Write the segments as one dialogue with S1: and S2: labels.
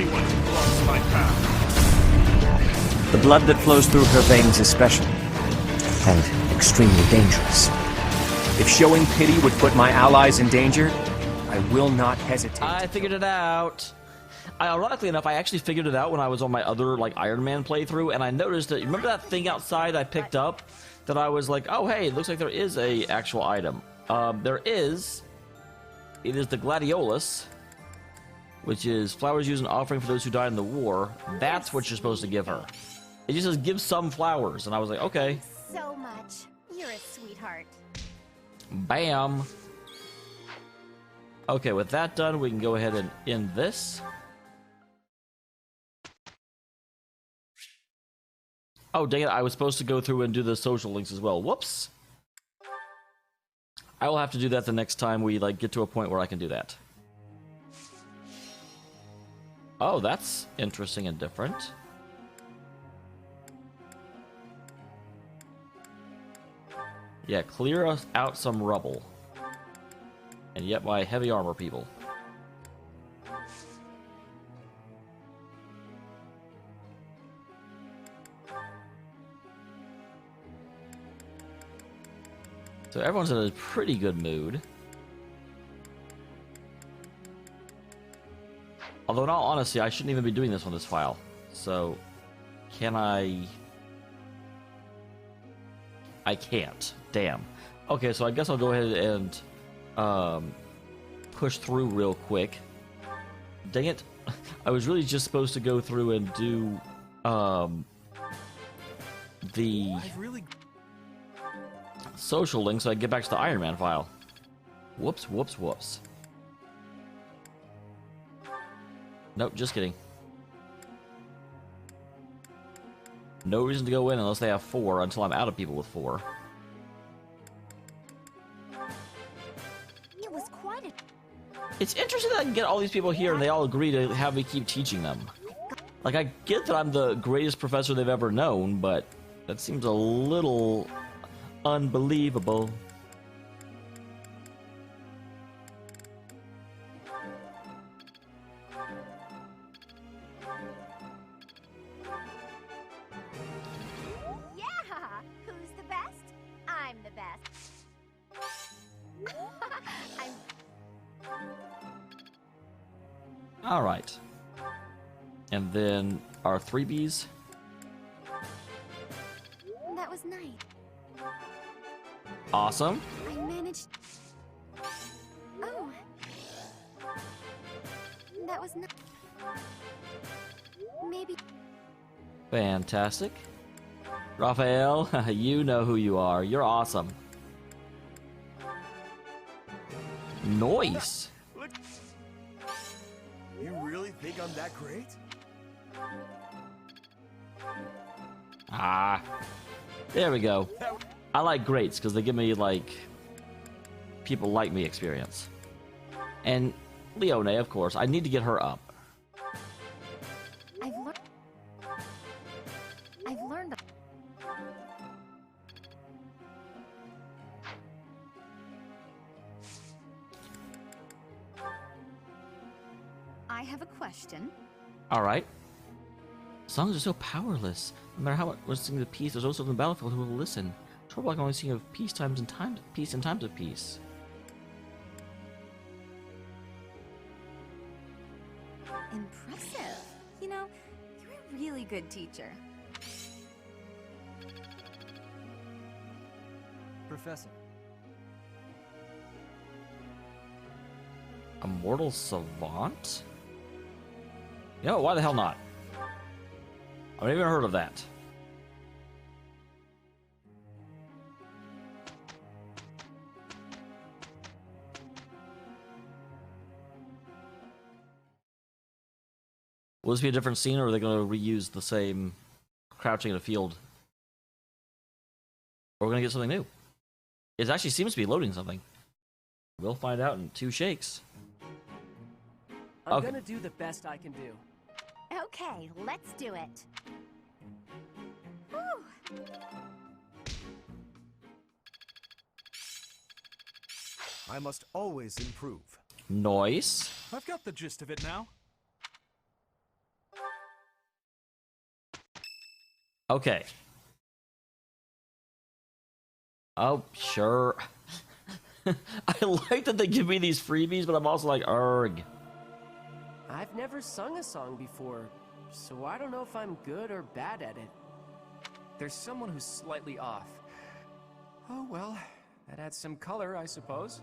S1: anyone who blocks my path.
S2: The blood that flows through her veins is special, and extremely dangerous. If showing pity would put my allies in danger, I will not hesitate.
S3: I figured it out. Ironically enough, I actually figured it out when I was on my other, like, Iron Man playthrough, and I noticed that, remember that thing outside I picked up? That I was like, oh hey, it looks like there is a actual item. There is. It is the gladiolus, which is flowers used in offering for those who died in the war. That's what you're supposed to give her. It just says give some flowers, and I was like, okay.
S4: So much. You're a sweetheart.
S3: Bam. Okay, with that done, we can go ahead and end this. Oh, dang it, I was supposed to go through and do the social links as well. Whoops. I will have to do that the next time we, like, get to a point where I can do that. Oh, that's interesting and different. Yeah, clear out some rubble. And yet my heavy armor people. So everyone's in a pretty good mood. Although in all honesty, I shouldn't even be doing this on this file. So, can I... I can't. Damn. Okay, so I guess I'll go ahead and push through real quick. Dang it. I was really just supposed to go through and do the social link so I can get back to the Iron Man file. Whoops, whoops, whoops. Nope, just kidding. No reason to go in unless they have 4 until I'm out of people with 4.
S4: It was quite a...
S3: It's interesting that I can get all these people here and they all agree to have me keep teaching them. Like, I get that I'm the greatest professor they've ever known, but that seems a little unbelievable.
S4: Who's the best? I'm the best.
S3: All right. And then our 3Bs.
S4: That was nice.
S3: Awesome.
S4: I managed... Oh. That was not... Maybe...
S3: Fantastic. Raphael, you know who you are. You're awesome. Nice.
S1: Look. You really think I'm that great?
S3: Ah. There we go. I like greats because they give me, like, people like me experience. And Leone, of course. I need to get her up.
S4: I've learned... I have a question.
S3: All right. Songs are so powerless. No matter how much we're singing of peace, there's also on the battlefield who will listen. Trouble I can only sing of peace times and times peace and times of peace.
S4: Impressive. You know, you're a really good teacher.
S5: Professor.
S3: A mortal savant? You know, why the hell not? I've never even heard of that. Will this be a different scene, or are they going to reuse the same crouching in a field? Or we're going to get something new? It actually seems to be loading something. We'll find out in 2 shakes.
S5: I'm gonna do the best I can do.
S4: Okay, let's do it. Whew.
S1: I must always improve.
S3: Nice.
S5: I've got the gist of it now.
S3: Okay. Oh, sure. I like that they give me these freebies, but I'm also like, arg.
S5: I've never sung a song before, so I don't know if I'm good or bad at it.
S6: There's someone who's slightly off. Oh well, that adds some color, I suppose.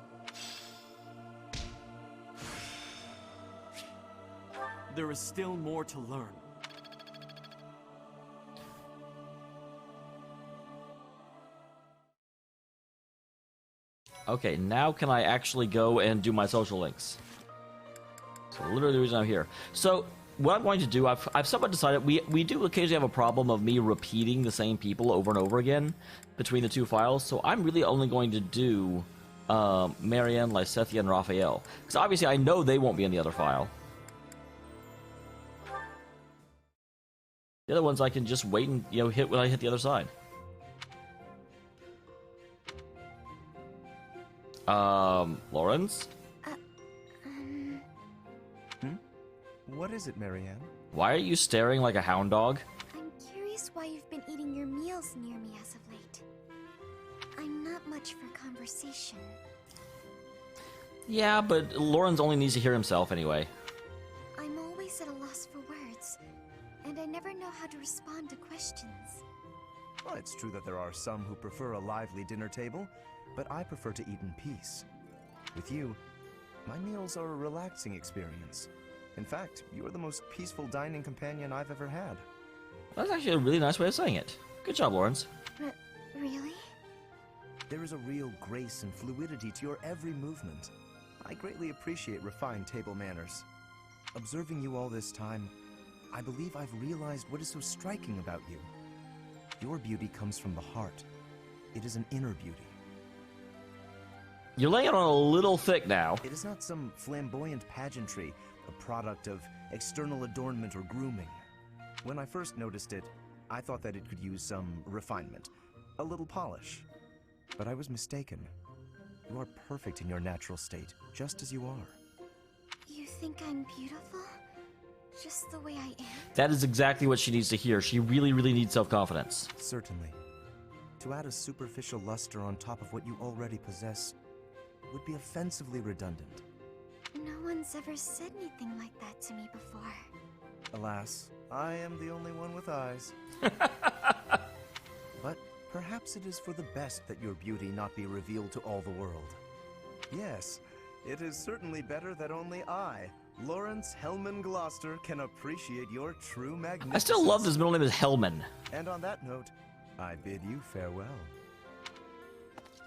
S1: There is still more to learn.
S3: Okay, now can I actually go and do my social links? So literally the reason I'm here. So what I'm going to do, I've somewhat decided, we do occasionally have a problem of me repeating the same people over and over again between the two files, so I'm really only going to do Marianne, Lysethia, and Raphael. Because obviously I know they won't be in the other file. The other ones I can just wait and, you know, hit when I hit the other side. Lawrence?
S1: What is it, Marianne?
S3: Why are you staring like a hound dog?
S4: I'm curious why you've been eating your meals near me as of late. I'm not much for conversation.
S3: Yeah, but Lawrence only needs to hear himself anyway.
S4: I'm always at a loss for words, and I never know how to respond to questions.
S1: Well, it's true that there are some who prefer a lively dinner table, but I prefer to eat in peace. With you, my meals are a relaxing experience. In fact, you are the most peaceful dining companion I've ever had.
S3: That's actually a really nice way of saying it. Good job, Lawrence.
S4: Really?
S1: There is a real grace and fluidity to your every movement. I greatly appreciate refined table manners. Observing you all this time, I believe I've realized what is so striking about you. Your beauty comes from the heart. It is an inner beauty.
S3: You're laying it on a little thick now.
S1: It is not some flamboyant pageantry, a product of external adornment or grooming. When I first noticed it, I thought that it could use some refinement, a little polish. But I was mistaken. You are perfect in your natural state, just as you are.
S4: You think I'm beautiful? Just the way I am?
S3: That is exactly what she needs to hear. She really, really needs self-confidence.
S1: Certainly. To add a superficial luster on top of what you already possess would be offensively redundant.
S4: No one's ever said anything like that to me before.
S1: Alas, I am the only one with eyes. But perhaps it is for the best that your beauty not be revealed to all the world. Yes, it is certainly better that only I, Lawrence Hellman Gloucester, can appreciate your true magnificence.
S3: I still love this middle name is Hellman.
S1: And on that note, I bid you farewell.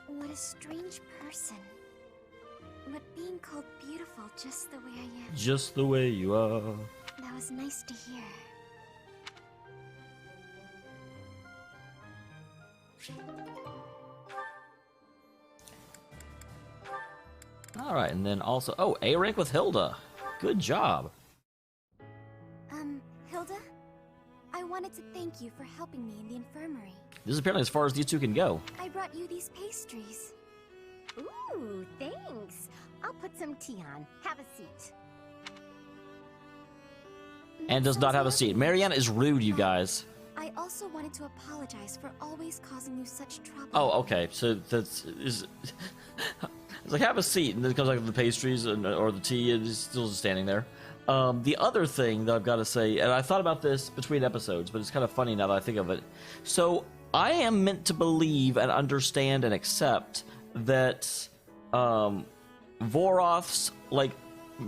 S4: What a strange person. But being called beautiful just the way I am.
S3: Just the way you are.
S4: That was nice to hear.
S3: Alright, and then also... Oh, A rank with Hilda. Good job.
S4: Hilda? I wanted to thank you for helping me in the infirmary.
S3: This is apparently as far as these two can go.
S4: I brought you these pastries.
S7: Ooh, thanks. I'll put some tea on. Have a seat.
S3: And does not have a seat. Marianne is rude, you guys.
S4: I also wanted to apologize for always causing you such trouble.
S3: Oh, okay. So that's... It's like, have a seat, and then it comes like the pastries or the tea, and it's still just standing there. The other thing that I've got to say, and I thought about this between episodes, but it's kind of funny now that I think of it. So, I am meant to believe and understand and accept that Vorath's, like,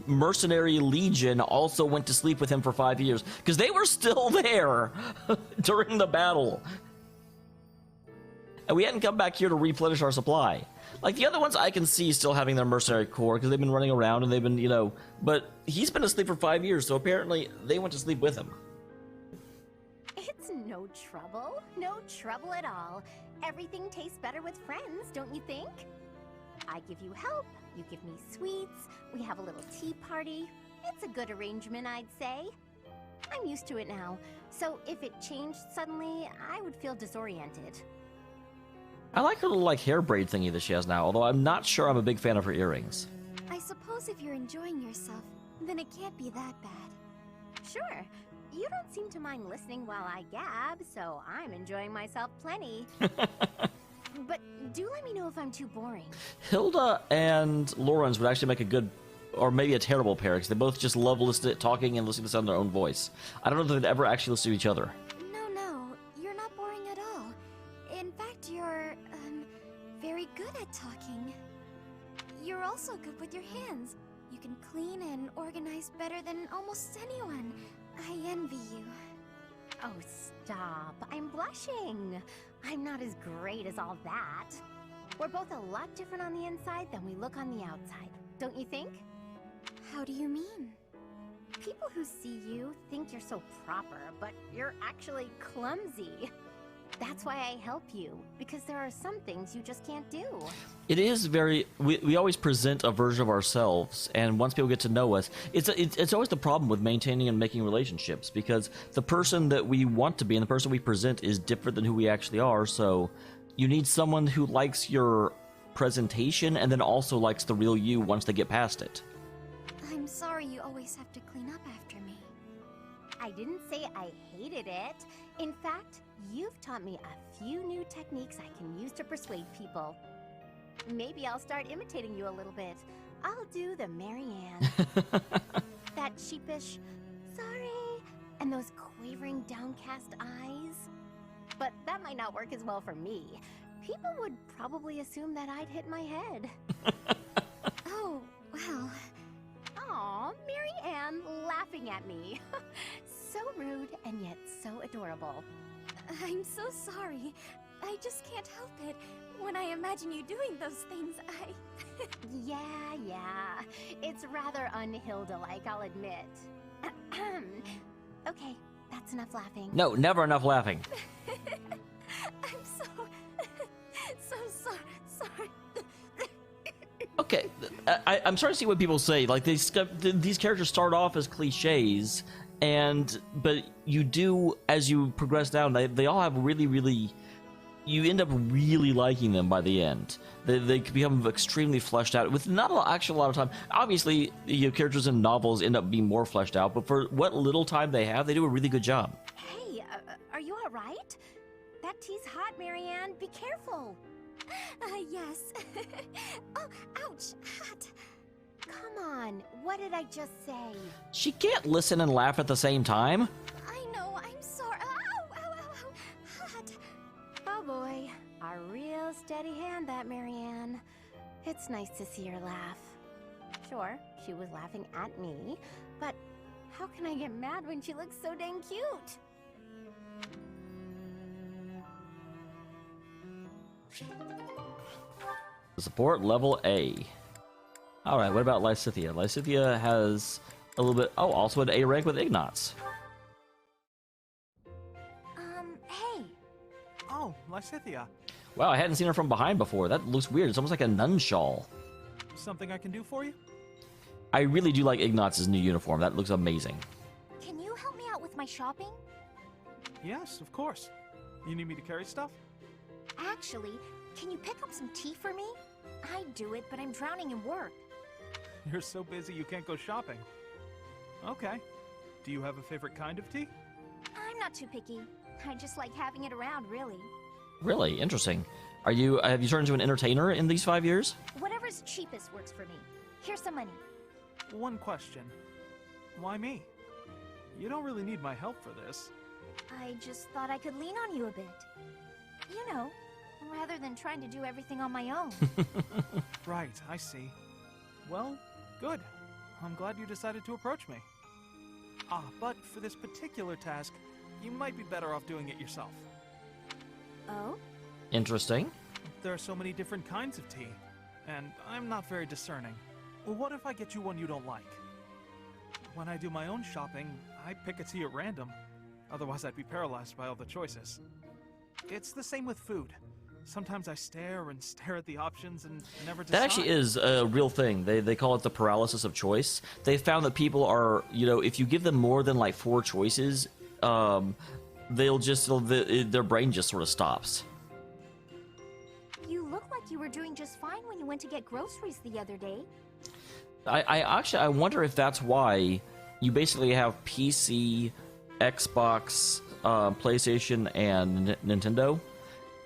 S3: mercenary legion also went to sleep with him for 5 years, because they were still there during the battle. And we hadn't come back here to replenish our supply. Like, the other ones I can see still having their mercenary corps, because they've been running around and they've been, you know... But he's been asleep for 5 years, so apparently they went to sleep with him.
S7: It's no trouble. No trouble at all. Everything tastes better with friends, don't you think? I give you help, you give me sweets, we have a little tea party. It's a good arrangement, I'd say. I'm used to it now, so if it changed suddenly, I would feel disoriented.
S3: I like her little, like, hair braid thingy that she has now, although I'm not sure I'm a big fan of her earrings.
S4: I suppose if you're enjoying yourself, then it can't be that bad.
S7: Sure, you don't seem to mind listening while I gab, so I'm enjoying myself plenty. But do let me know if I'm too boring.
S3: Hilda and Lawrence would actually make a good, or maybe a terrible pair, because they both just love listening, talking and listening to the sound of their own voice. I don't know if they'd ever actually listen to each other.
S4: No, you're not boring at all. In fact, you're, very good at talking. You're also good with your hands. You can clean and organize better than almost anyone. I envy you.
S7: Oh, stop. I'm blushing. I'm not as great as all that. We're both a lot different on the inside than we look on the outside, don't you think?
S4: How do you mean?
S7: People who see you think you're so proper, but you're actually clumsy. That's why I help you, because there are some things you just can't do.
S3: It is very, we always present a version of ourselves, and once people get to know us, it's always the problem with maintaining and making relationships, because the person that we want to be and the person we present is different than who we actually are, so you need someone who likes your presentation and then also likes the real you once they get past it.
S4: I'm sorry you always have to clean up after me.
S7: I didn't say I hated it. In fact, you've taught me a few new techniques I can use to persuade people. Maybe I'll start imitating you a little bit. I'll do the Marianne. That sheepish, sorry, and those quavering downcast eyes. But that might not work as well for me. People would probably assume that I'd hit my head.
S4: Oh, well...
S7: Aw, Marianne laughing at me. So rude and yet so adorable.
S4: I'm so sorry. I just can't help it. When I imagine you doing those things,
S7: Yeah. It's rather un-Hilda-like, I'll admit. Okay, that's enough laughing.
S3: No, never enough laughing.
S4: I'm so sorry.
S3: Okay, I'm starting to see what people say. Like, these characters start off as cliches, but you do, as you progress down, they all have really, you end up really liking them by the end. They become extremely fleshed out with not a lot of time. Obviously, characters in novels end up being more fleshed out, but for what little time they have, they do a really good job.
S7: Hey, are you all right? That tea's hot, Marianne. Be careful.
S4: Yes. Oh, ouch, hot.
S7: Come on, what did I just say?
S3: She can't listen and laugh at the same time.
S4: I know, I'm sorry. Ow, hot.
S7: Oh boy, a real steady hand, that Marianne. It's nice to see her laugh. Sure, she was laughing at me, but how can I get mad when she looks so dang cute?
S3: Support level A. Alright, what about Lysithea? Lysithea has a little bit... Oh, also an A rank with Ignatz.
S7: Hey.
S6: Oh, Lysithea.
S3: Wow, I hadn't seen her from behind before. That looks weird. It's almost like a nun shawl.
S6: Something I can do for you?
S3: I really do like Ignatz's new uniform. That looks amazing.
S7: Can you help me out with my shopping?
S6: Yes, of course. You need me to carry stuff?
S7: Actually, can you pick up some tea for me? I'd do it, but I'm drowning in work.
S6: You're so busy you can't go shopping. Okay. Do you have a favorite kind of tea?
S7: I'm not too picky. I just like having it around, really.
S3: Really? Interesting. Have you turned into an entertainer in these 5 years?
S7: Whatever's cheapest works for me. Here's some money.
S6: One question. Why me? You don't really need my help for this.
S7: I just thought I could lean on you a bit. You know, rather than trying to do everything on my own.
S6: Right, I see. Well, good. I'm glad you decided to approach me. But for this particular task, you might be better off doing it yourself.
S7: Oh?
S3: Interesting.
S6: There are so many different kinds of tea, and I'm not very discerning. Well, what if I get you one you don't like? When I do my own shopping, I pick a tea at random. Otherwise, I'd be paralyzed by all the choices. It's the same with food. Sometimes I stare and stare at the options and never decide.
S3: That actually is a real thing. They call it the paralysis of choice. They found that people are, if you give them more than like 4 choices, their brain just sort of stops.
S7: You look like you were doing just fine when you went to get groceries the other day.
S3: I wonder if that's why you basically have PC Xbox, PlayStation, and Nintendo.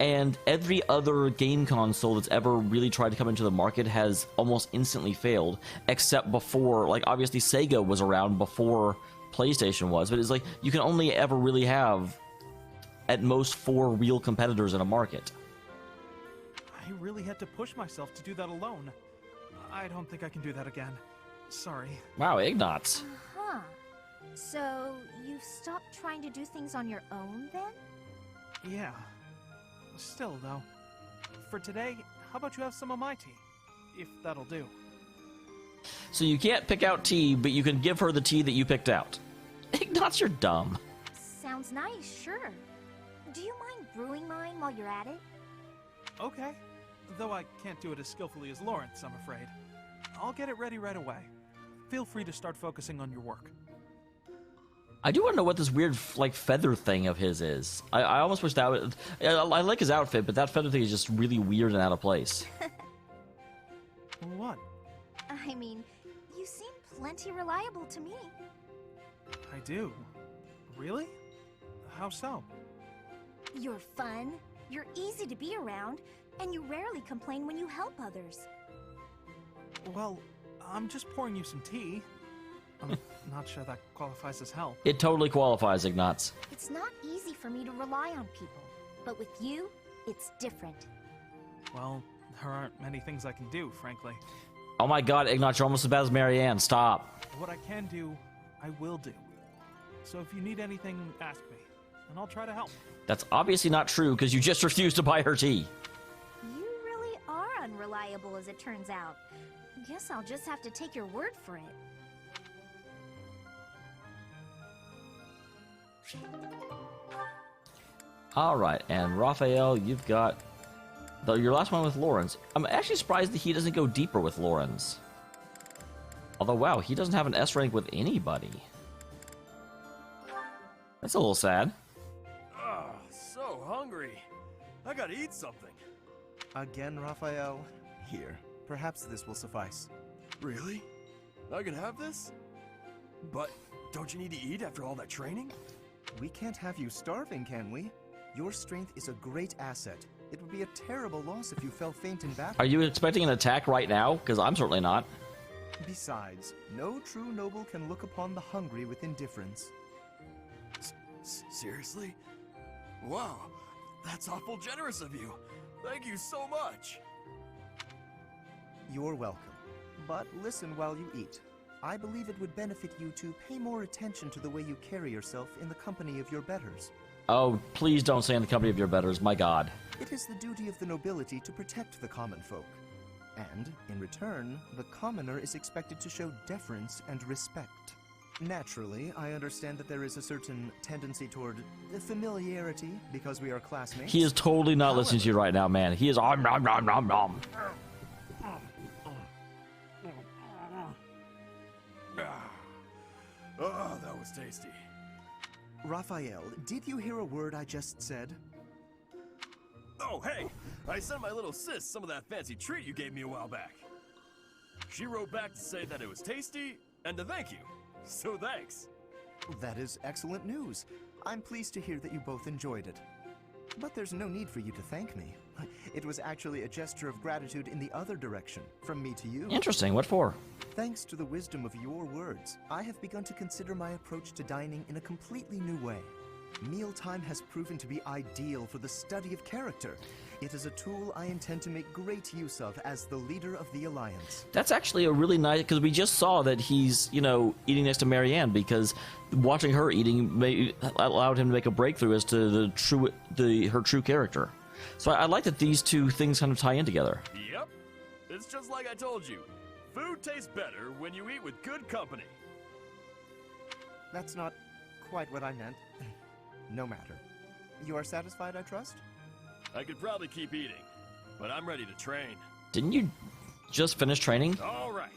S3: And every other game console that's ever really tried to come into the market has almost instantly failed, except before, like, obviously Sega was around before PlayStation was, but it's like, you can only ever really have, at most, 4 real competitors in a market.
S6: I really had to push myself to do that alone. I don't think I can do that again. Sorry.
S3: Wow, Ignatz.
S7: Huh. So, you've stopped trying to do things on your own, then?
S6: Yeah. Still, though. For today, how about you have some of my tea? If that'll do.
S3: So you can't pick out tea, but you can give her the tea that you picked out. Ignatz, you're dumb.
S7: Sounds nice, sure. Do you mind brewing mine while you're at it?
S6: Okay. Though I can't do it as skillfully as Lawrence, I'm afraid. I'll get it ready right away. Feel free to start focusing on your work.
S3: I do want to know what this weird, like, feather thing of his is. I almost wish that would... I like his outfit, but that feather thing is just really weird and out of place.
S6: What?
S7: I mean, you seem plenty reliable to me.
S6: I do. Really? How so?
S7: You're fun, you're easy to be around, and you rarely complain when you help others.
S6: Well, I'm just pouring you some tea. I'm not sure that qualifies as help.
S3: It totally qualifies, Ignatz.
S7: It's not easy for me to rely on people, but with you, it's different.
S6: Well, there aren't many things I can do, frankly.
S3: Oh my god, Ignatz, you're almost as bad as Marianne. Stop.
S6: What I can do, I will do. So if you need anything, ask me, and I'll try to help.
S3: That's obviously not true, because you just refused to buy her tea.
S7: You really are unreliable, as it turns out. Guess I'll just have to take your word for it.
S3: Alright, and Raphael, you've got your last one with Lawrence. I'm actually surprised that he doesn't go deeper with Lawrence. Although, wow, he doesn't have an S rank with anybody. That's a little sad.
S8: Ah, so hungry. I gotta eat something.
S1: Again, Raphael? Here, perhaps this will suffice.
S8: Really? I can have this? But don't you need to eat after all that training?
S1: We can't have you starving, can we? Your strength is a great asset. It would be a terrible loss if you fell faint in battle.
S3: Are you expecting an attack right now? Because I'm certainly not.
S1: Besides, no true noble can look upon the hungry with indifference.
S8: Seriously? Wow, that's awful generous of you. Thank you so much.
S1: You're welcome. But listen while you eat. I believe it would benefit you to pay more attention to the way you carry yourself in the company of your betters.
S3: Oh, please don't say in the company of your betters, my god.
S1: It is the duty of the nobility to protect the common folk. And, in return, the commoner is expected to show deference and respect. Naturally, I understand that there is a certain tendency toward familiarity because we are classmates.
S3: He is totally not listening to you right now, man. He is nom nom nom nom nom.
S8: Oh, that was tasty.
S1: Raphael, did you hear a word I just said?
S8: Oh, hey! I sent my little sis some of that fancy treat you gave me a while back. She wrote back to say that it was tasty and to thank you. So thanks.
S1: That is excellent news. I'm pleased to hear that you both enjoyed it. But there's no need for you to thank me. It was actually a gesture of gratitude in the other direction, from me to you.
S3: Interesting, what for?
S1: Thanks to the wisdom of your words, I have begun to consider my approach to dining in a completely new way. Mealtime has proven to be ideal for the study of character. It is a tool I intend to make great use of as the leader of the Alliance.
S3: That's actually a really nice, because we just saw that he's, you know, eating next to Marianne, because watching her eating allowed him to make a breakthrough as to her true character. So I like that these two things kind of tie in together.
S8: Yep. It's just like I told you. Food tastes better when you eat with good company.
S1: That's not quite what I meant. No matter. You are satisfied, I trust?
S8: I could probably keep eating, but I'm ready to train.
S3: Didn't you just finish training?
S8: All right.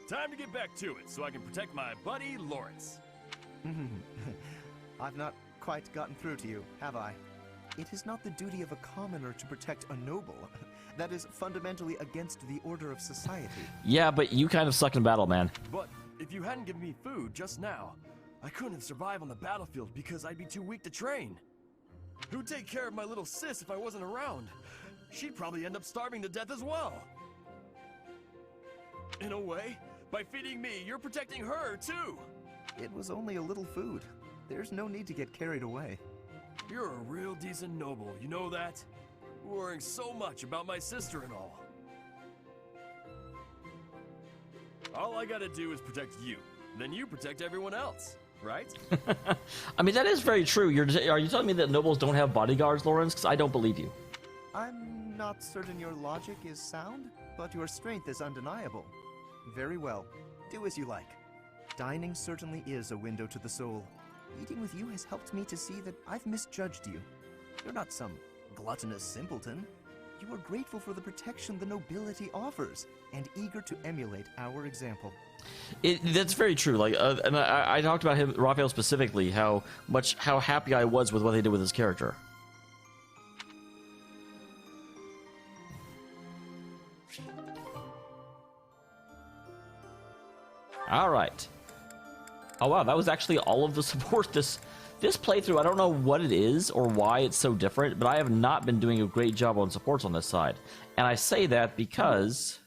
S8: Time to get back to it so I can protect my buddy Lawrence.
S1: I've not quite gotten through to you, have I? It is not the duty of a commoner to protect a noble. That is fundamentally against the order of society.
S3: Yeah, but you kind of suck in battle, man.
S8: But if you hadn't given me food just now, I couldn't survive on the battlefield because I'd be too weak to train. Who'd take care of my little sis if I wasn't around? She'd probably end up starving to death as well. In a way, by feeding me, you're protecting her, too.
S1: It was only a little food. There's no need to get carried away.
S8: You're a real decent noble, you know that? Worrying so much about my sister and all. All I gotta do is protect you. Then you protect everyone else, right?
S3: I mean, that is very true. Are you telling me that nobles don't have bodyguards, Lawrence? Because I don't believe you.
S1: I'm not certain your logic is sound, but your strength is undeniable. Very well. Do as you like. Dining certainly is a window to the soul. Eating with you has helped me to see that I've misjudged you. You're not some gluttonous simpleton. You are grateful for the protection the nobility offers, and eager to emulate our example.
S3: That's very true. Like, and I talked about him, Raphael specifically, how happy I was with what they did with his character. All right. Oh wow, that was actually all of the support this playthrough. I don't know what it is or why it's so different, but I have not been doing a great job on supports on this side. And I say that because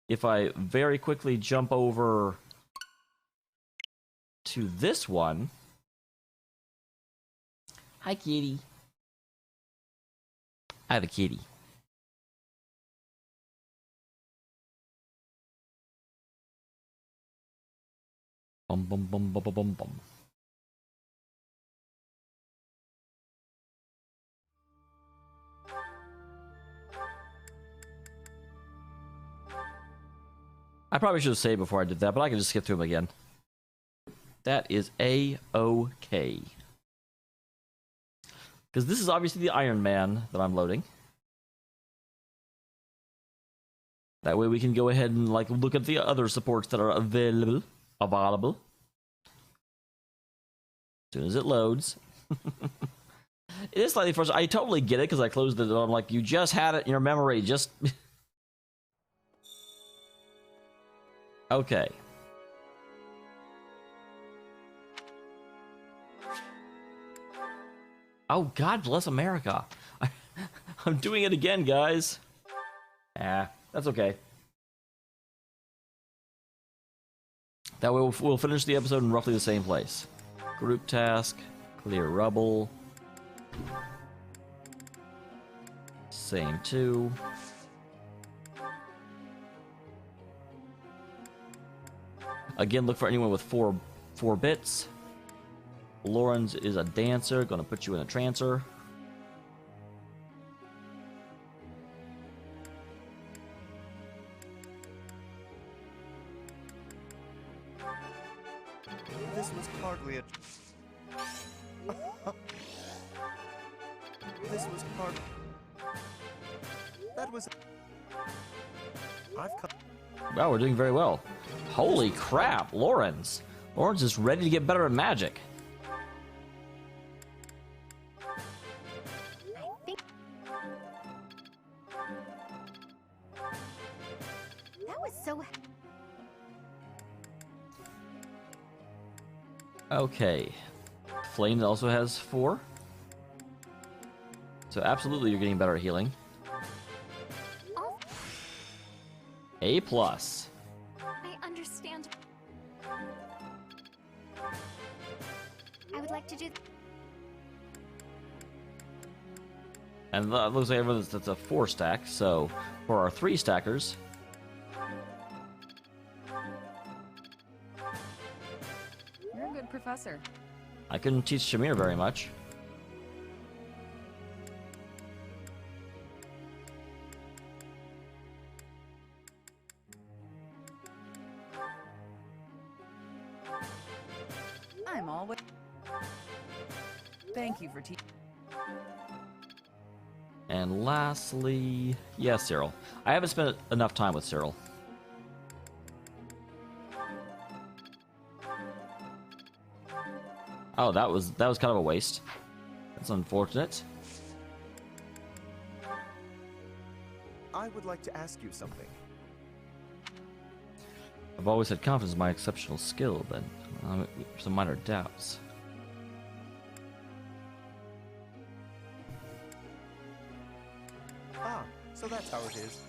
S3: if I very quickly jump over to this one. Hi, kitty. I have a kitty. Bum bum bum bum bum bum bum. I probably should have saved before I did that, but I can just skip through them again. That is A-OK. Because this is obviously the Iron Man that I'm loading. That way we can go ahead and like look at the other supports that are available. As soon as it loads. It is slightly frustrating. I totally get it because I closed it. I'm like, you just had it in your memory. Just... Okay. Oh, God bless America. I'm doing it again, guys. That's okay. That way we'll finish the episode in roughly the same place. Group task, clear rubble. Same 2. Again, look for anyone with four bits. Lawrence is a dancer, gonna put you in a trancer.
S1: This was hardly a... This was hard... That was... I've come...
S3: Wow, we're doing very well. Holy crap, Lawrence. Lawrence is ready to get better at magic.
S7: I think that was so.
S3: Okay. Flame also has 4. So absolutely you're getting better at healing.
S7: Oh,
S3: A+.
S4: I understand. I would like to do...
S3: And that looks like that's a 4 stack, so for our 3 stackers...
S9: You're a good professor.
S3: I couldn't teach Shamir very much.
S9: I'm always... Thank you for teaching.
S3: And lastly... Yeah, Cyril. I haven't spent enough time with Cyril. Oh, that was kind of a waste. That's unfortunate.
S1: I would like to ask you something.
S3: I've always had confidence in my exceptional skill, but some minor doubts.
S1: Ah, so that's how it is.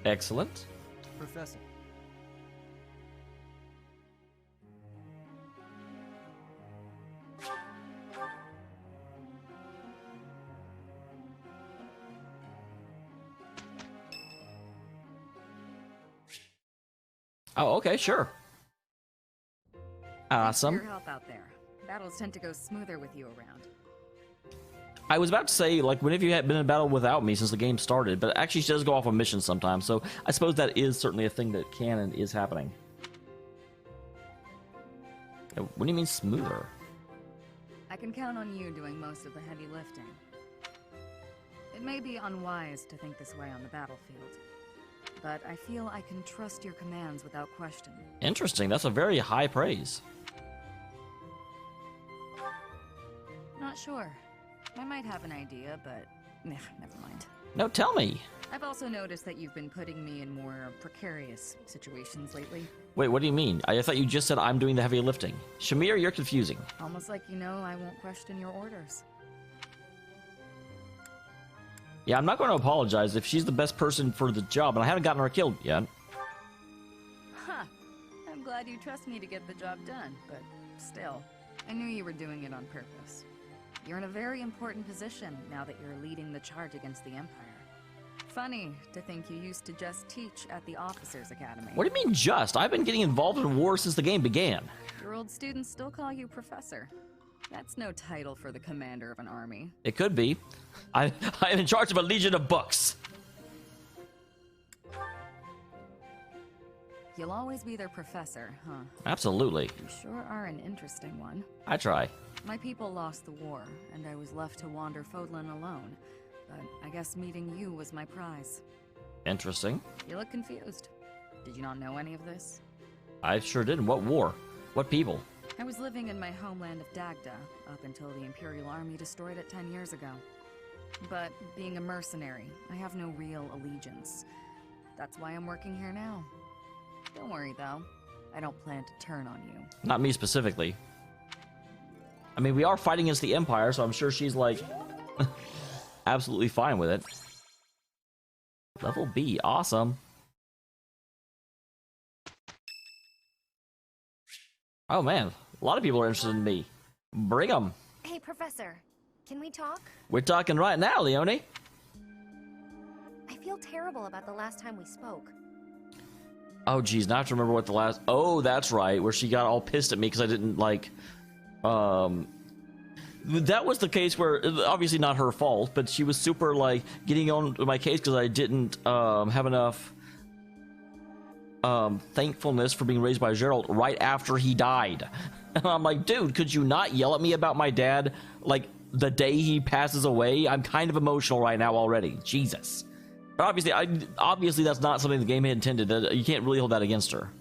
S3: Excellent.
S1: Professor.
S3: Oh, okay, sure. Awesome.
S9: Your help out there. Battles tend to go smoother with you around.
S3: I was about to say, like, whenever you had been in a battle without me since the game started, but actually she does go off on missions sometimes, so I suppose that is certainly a thing that can and is happening. What do you mean smoother?
S9: I can count on you doing most of the heavy lifting. It may be unwise to think this way on the battlefield, but I feel I can trust your commands without question.
S3: Interesting, that's a very high praise.
S9: Not sure. I might have an idea, but never mind.
S3: No, tell me.
S9: I've also noticed that you've been putting me in more precarious situations lately.
S3: Wait, what do you mean? I thought you just said I'm doing the heavy lifting. Shamir, you're confusing.
S9: Almost like you know I won't question your orders.
S3: Yeah, I'm not going to apologize if she's the best person for the job, and I haven't gotten her killed yet.
S9: Huh. I'm glad you trust me to get the job done, but still, I knew you were doing it on purpose. You're in a very important position now that you're leading the charge against the Empire. Funny to think you used to just teach at the Officers Academy.
S3: What do you mean just? I've been getting involved in war since the game began.
S9: Your old students still call you Professor. That's no title for the commander of an army.
S3: It could be. I'm in charge of a legion of books.
S9: You'll always be their professor, huh?
S3: Absolutely.
S9: You sure are an interesting one.
S3: I try.
S9: My people lost the war, and I was left to wander Fodlan alone. But I guess meeting you was my prize.
S3: Interesting.
S9: You look confused. Did you not know any of this?
S3: I sure didn't. What war? What people?
S9: I was living in my homeland of Dagda, up until the Imperial Army destroyed it 10 years ago. But being a mercenary, I have no real allegiance. That's why I'm working here now. Don't worry, though. I don't plan to turn on you.
S3: Not me specifically. I mean, we are fighting against the Empire, so I'm sure she's like absolutely fine with it. Level B, awesome. Oh man, a lot of people are interested in me. Bring them.
S4: Hey, Professor. Can we talk?
S3: We're talking right now, Leonie.
S4: I feel terrible about the last time we spoke.
S3: Oh geez, now I have to remember what the last... Oh, that's right, where she got all pissed at me because I didn't, like... That was the case where, obviously not her fault, but she was super, like, getting on my case because I didn't have enough thankfulness for being raised by Gerald right after he died. And I'm like, dude, could you not yell at me about my dad, like, the day he passes away? I'm kind of emotional right now already. Jesus. But obviously that's not something the game had intended. You can't really hold that against her.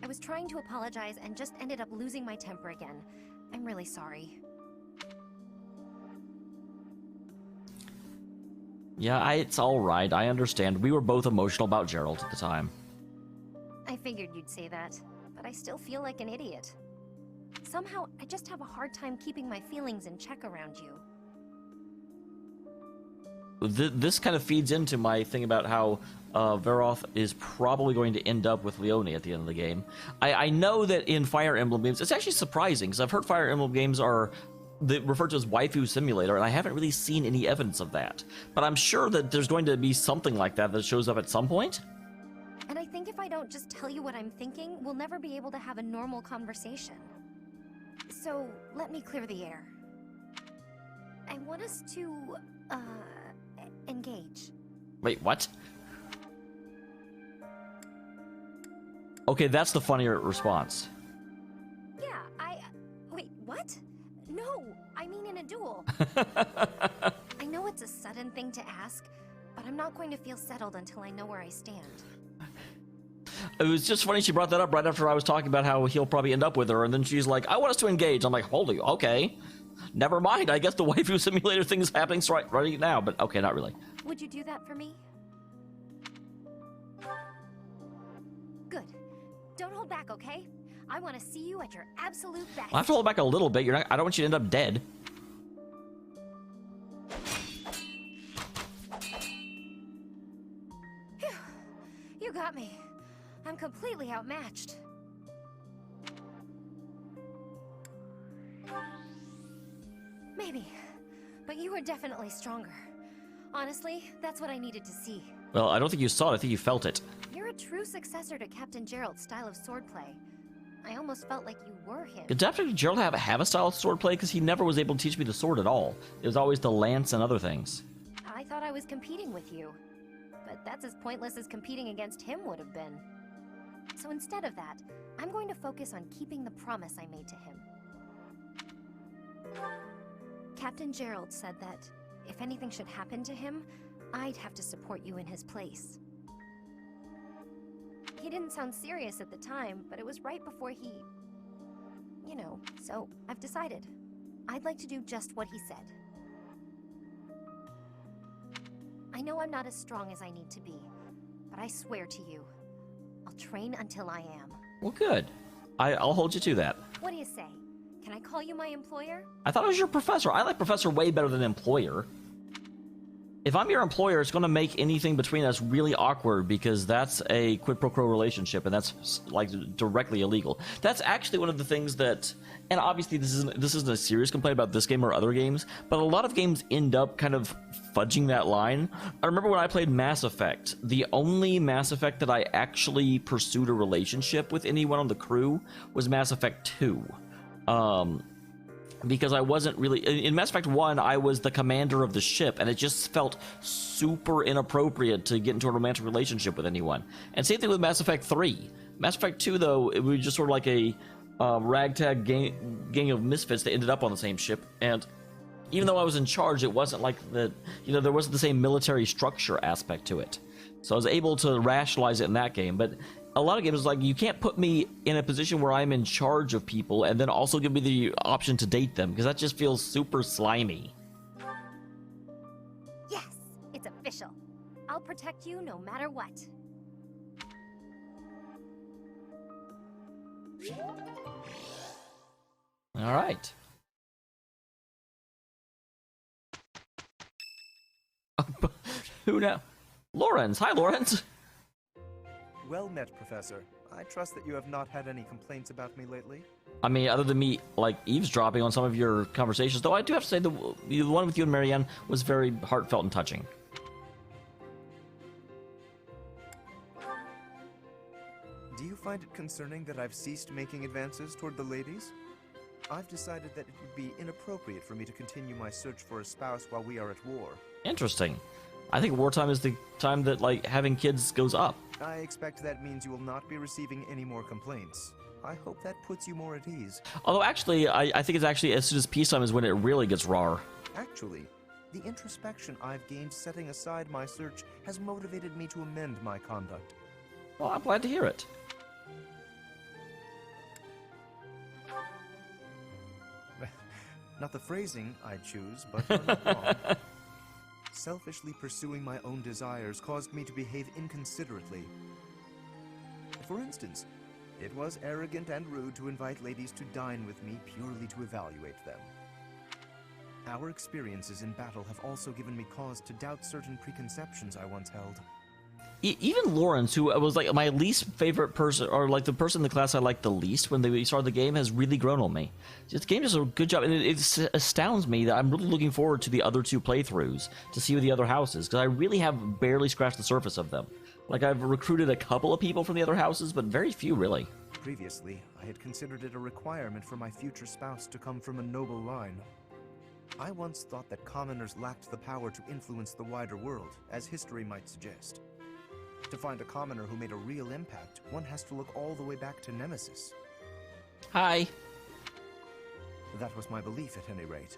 S4: I was trying to apologize and just ended up losing my temper again. I'm really sorry.
S3: Yeah, it's alright. I understand. We were both emotional about Gerald at the time.
S4: I figured you'd say that, but I still feel like an idiot. Somehow, I just have a hard time keeping my feelings in check around you.
S3: This kind of feeds into my thing about how Vorath is probably going to end up with Leonie at the end of the game. I know that in Fire Emblem games, it's actually surprising, because I've heard Fire Emblem games are referred to as waifu simulator, and I haven't really seen any evidence of that. But I'm sure that there's going to be something like that that shows up at some point.
S4: And I think if I don't just tell you what I'm thinking, we'll never be able to have a normal conversation. So, let me clear the air. I want us to, engage.
S3: Wait, what? Okay, that's the funnier response.
S4: Yeah, wait, what? No, I mean in a duel. I know it's a sudden thing to ask, but I'm not going to feel settled until I know where I stand.
S3: It was just funny she brought that up right after I was talking about how he'll probably end up with her, and then she's like, I want us to engage. I'm like, holy, okay. Never mind, I guess the waifu simulator thing is happening right now, but okay, not really.
S4: Would you do that for me?
S7: hold back, okay? I want to see you at your absolute best.
S3: I have to hold back a little bit. I don't want you to end up dead.
S7: Phew. You got me. I'm completely outmatched. Maybe, but you were definitely stronger. Honestly, that's what I needed to see.
S3: Well, I don't think you saw it. I think you felt it.
S7: You're a true successor to Captain Gerald's style of swordplay. I almost felt like you were him.
S3: Did Captain Gerald have a style of swordplay? Because he never was able to teach me the sword at all. It was always the lance and other things.
S7: I thought I was competing with you, but that's as pointless as competing against him would have been. So instead of that, I'm going to focus on keeping the promise I made to him. Captain Gerald said that if anything should happen to him, I'd have to support you in his place. He didn't sound serious at the time, but it was right before he... You know, so I've decided. I'd like to do just what he said. I know I'm not as strong as I need to be, but I swear to you, I'll train until I am.
S3: Well, good. I'll hold you to that.
S7: What do you say? Can I call you my employer?
S3: I thought it was your professor. I like professor way better than employer. If I'm your employer, it's going to make anything between us really awkward because that's a quid pro quo relationship, and that's like directly illegal. That's actually one of the things that, and obviously this isn't a serious complaint about this game or other games, but a lot of games end up kind of fudging that line. I remember when I played Mass Effect, the only Mass Effect that I actually pursued a relationship with anyone on the crew was Mass Effect 2. Because I wasn't really... In Mass Effect 1, I was the commander of the ship, and it just felt super inappropriate to get into a romantic relationship with anyone. And same thing with Mass Effect 3. Mass Effect 2, though, it was just sort of like a ragtag gang of misfits that ended up on the same ship, and even though I was in charge, it wasn't like the... You know, there wasn't the same military structure aspect to it. So I was able to rationalize it in that game, but... A lot of games, like, you can't put me in a position where I'm in charge of people and then also give me the option to date them, because that just feels super slimy.
S7: Yes, it's official. I'll protect you no matter what.
S3: All right. Who now? Lawrence. Hi, Lawrence.
S1: Well met, Professor. I trust that you have not had any complaints about me lately.
S3: I mean, other than me, like, eavesdropping on some of your conversations, though I do have to say the one with you and Marianne was very heartfelt and touching.
S1: Do you find it concerning that I've ceased making advances toward the ladies? I've decided that it would be inappropriate for me to continue my search for a spouse while we are at war.
S3: Interesting. I think wartime is the time that, like, having kids goes up.
S1: I expect that means you will not be receiving any more complaints. I hope that puts you more at ease.
S3: Although, actually, I think it's actually as soon as peacetime is when it really gets raw.
S1: Actually, the introspection I've gained setting aside my search has motivated me to amend my conduct.
S3: Well, I'm glad to hear it.
S1: Not the phrasing I'd choose, but you're not wrong. Selfishly pursuing my own desires caused me to behave inconsiderately. For instance, it was arrogant and rude to invite ladies to dine with me purely to evaluate them. Our experiences in battle have also given me cause to doubt certain preconceptions I once held.
S3: Even Lawrence, who was like my least favorite person, or like the person in the class I liked the least when they started the game, has really grown on me. This game does a good job, and it astounds me that I'm really looking forward to the other two playthroughs to see the other houses, because I really have barely scratched the surface of them. Like, I've recruited a couple of people from the other houses, but very few, really.
S1: Previously, I had considered it a requirement for my future spouse to come from a noble line. I once thought that commoners lacked the power to influence the wider world, as history might suggest. To find a commoner who made a real impact, one has to look all the way back to Nemesis.
S3: Hi.
S1: That was my belief, at any rate.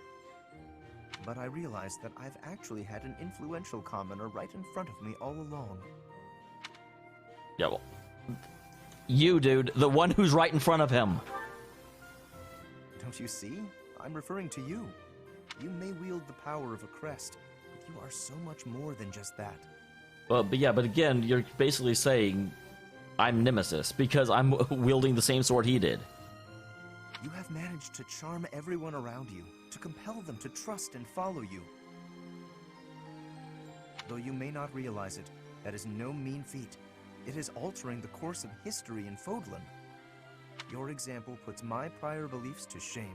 S1: But I realized that I've actually had an influential commoner right in front of me all along.
S3: Yeah, well... You, dude. The one who's right in front of him.
S1: Don't you see? I'm referring to you. You may wield the power of a crest, but you are so much more than just that.
S3: But again, you're basically saying I'm Nemesis because I'm wielding the same sword he did.
S1: You have managed to charm everyone around you, to compel them to trust and follow you. Though you may not realize it, that is no mean feat. It is altering the course of history in Fodlan. Your example puts my prior beliefs to shame.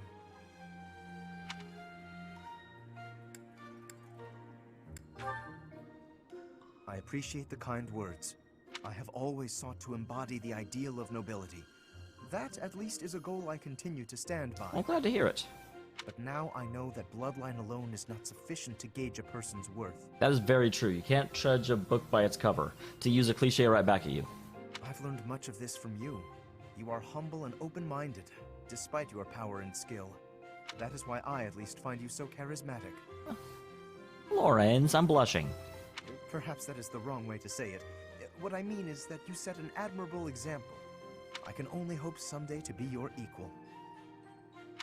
S1: I appreciate the kind words. I have always sought to embody the ideal of nobility. That, at least, is a goal I continue to stand by.
S3: I'm glad to hear it.
S1: But now I know that bloodline alone is not sufficient to gauge a person's worth.
S3: That is very true. You can't judge a book by its cover, to use a cliche right back at you.
S1: I've learned much of this from you. You are humble and open-minded, despite your power and skill. That is why I, at least, find you so charismatic.
S3: Lawrence, I'm blushing.
S1: Perhaps that is the wrong way to say it. What I mean is that you set an admirable example. I can only hope someday to be your equal.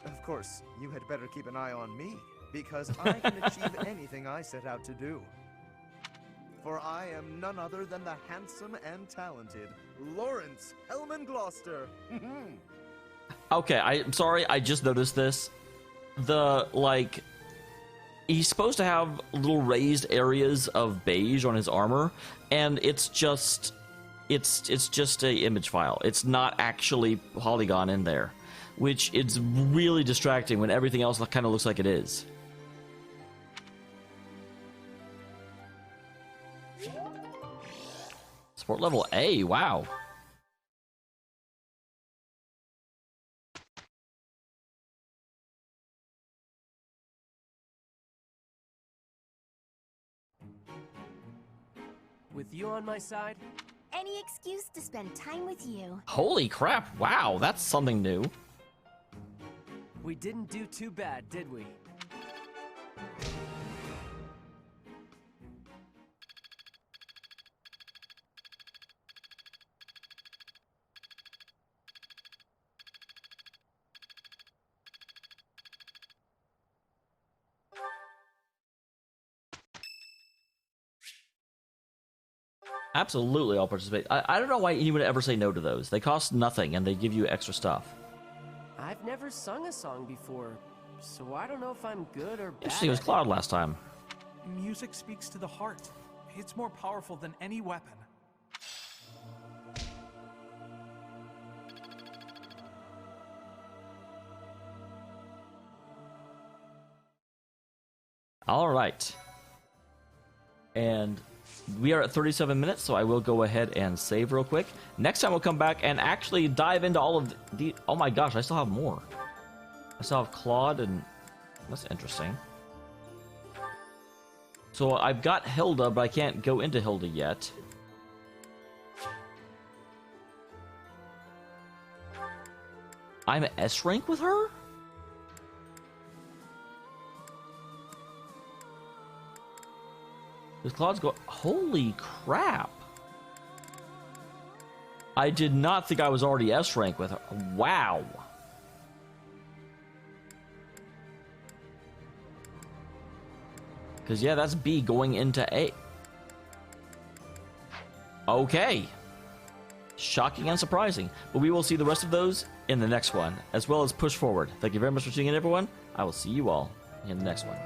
S1: Of course, you had better keep an eye on me, because I can achieve anything I set out to do. For I am none other than the handsome and talented Lawrence Hellman Gloucester.
S3: Okay, I'm sorry, I just noticed this. He's supposed to have little raised areas of beige on his armor, and it's just a image file. It's not actually polygon in there, which is really distracting when everything else kind of looks like it is. Sport level A, wow.
S5: With you on my side,
S7: Any excuse to spend time with you.
S3: Holy crap, wow, that's something new.
S5: we didn't do too bad, did we?
S3: Absolutely, I'll participate. I don't know why anyone would ever say no to those. They cost nothing, and they give you extra stuff.
S5: I've never sung a song before, so I don't know if I'm good or bad.
S3: Interesting, it was
S5: at
S3: Cloud last time.
S6: Music speaks to the heart. It's more powerful than any weapon.
S3: All right. And we are at 37 minutes, so I will go ahead and save real quick. Next time we'll come back and actually dive into all of the... Oh my gosh, I still have more. I still have Claude, and that's interesting. So I've got Hilda, but I can't go into Hilda yet. I'm S rank with her? Does Claude's go... Holy crap. I did not think I was already S rank with her. Wow. Because, yeah, that's B going into A. Okay. Shocking and surprising. But we will see the rest of those in the next one, as well as push forward. Thank you very much for tuning in, everyone. I will see you all in the next one.